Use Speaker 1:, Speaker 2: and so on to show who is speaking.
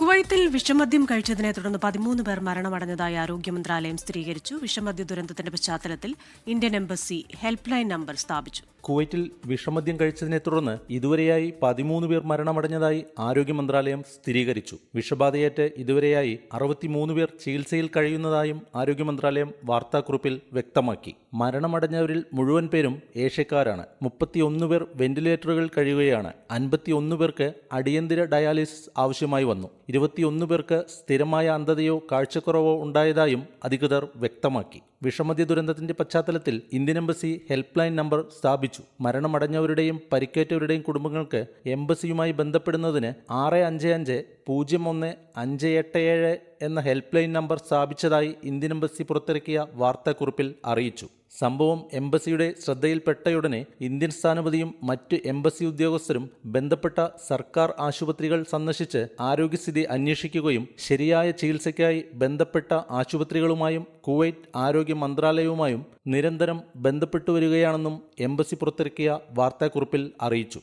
Speaker 1: കുവൈത്തിൽ വിഷമദ്യം കഴിച്ചതിനെ തുടർന്ന് 13 പേർ മരണമടഞ്ഞതായി ആരോഗ്യ മന്ത്രാലയം സ്ഥിരീകരിച്ചു. വിഷമദ്യ ദുരന്തത്തിന്റെ പശ്ചാത്തലത്തിൽ Indian embassy help line number സ്ഥാപിച്ചു.
Speaker 2: കുവൈറ്റിൽ വിഷമദ്യം കഴിച്ചതിനെ തുടർന്ന് ഇതുവരെയായി 13 പേർ മരണമടഞ്ഞതായി ആരോഗ്യ മന്ത്രാലയം സ്ഥിരീകരിച്ചു. വിഷബാധയേറ്റ് ഇതുവരെയായി 63 പേർ ചികിത്സയിൽ കഴിയുന്നതായും ആരോഗ്യ മന്ത്രാലയം വാർത്താക്കുറിപ്പിൽ വ്യക്തമാക്കി. മരണമടഞ്ഞവരിൽ മുഴുവൻ പേരും ഏഷ്യക്കാരാണ്. 31 പേർ വെന്റിലേറ്ററുകൾ കഴിയുകയാണ്. 51 പേർക്ക് അടിയന്തര ഡയാലിസിസ് ആവശ്യമായി വന്നു. 21 പേർക്ക് സ്ഥിരമായ അന്ധതയോ കാഴ്ചക്കുറവോ ഉണ്ടായതായും അധികൃതർ വ്യക്തമാക്കി. വിഷമദ്യ ദുരന്തത്തിന്റെ പശ്ചാത്തലത്തിൽ Indian embassy help line number സ്ഥാപിച്ചു. മരണമടഞ്ഞവരുടെയും പരിക്കേറ്റവരുടെയും കുടുംബങ്ങൾക്ക് എംബസിയുമായി ബന്ധപ്പെടുന്നതിന് 655-01-587 എന്ന ഹെൽപ്പ് ലൈൻ നമ്പർ സ്ഥാപിച്ചതായി ഇന്ത്യൻ എംബസി പുറത്തിറക്കിയ വാർത്താക്കുറിപ്പിൽ അറിയിച്ചു. സംഭവം എംബസിയുടെ ശ്രദ്ധയിൽപ്പെട്ടയുടനെ ഇന്ത്യൻ സ്ഥാനപതിയും മറ്റ് എംബസി ഉദ്യോഗസ്ഥരും ബന്ധപ്പെട്ട സർക്കാർ ആശുപത്രികൾ സന്ദർശിച്ച് ആരോഗ്യസ്ഥിതി അന്വേഷിക്കുകയും ശരിയായ ചികിത്സയ്ക്കായി ബന്ധപ്പെട്ട ആശുപത്രികളുമായും കുവൈറ്റ് ആരോഗ്യ മന്ത്രാലയവുമായും നിരന്തരം ബന്ധപ്പെട്ടു വരികയാണെന്നും എംബസി പുറത്തിറക്കിയ വാർത്താക്കുറിപ്പിൽ അറിയിച്ചു.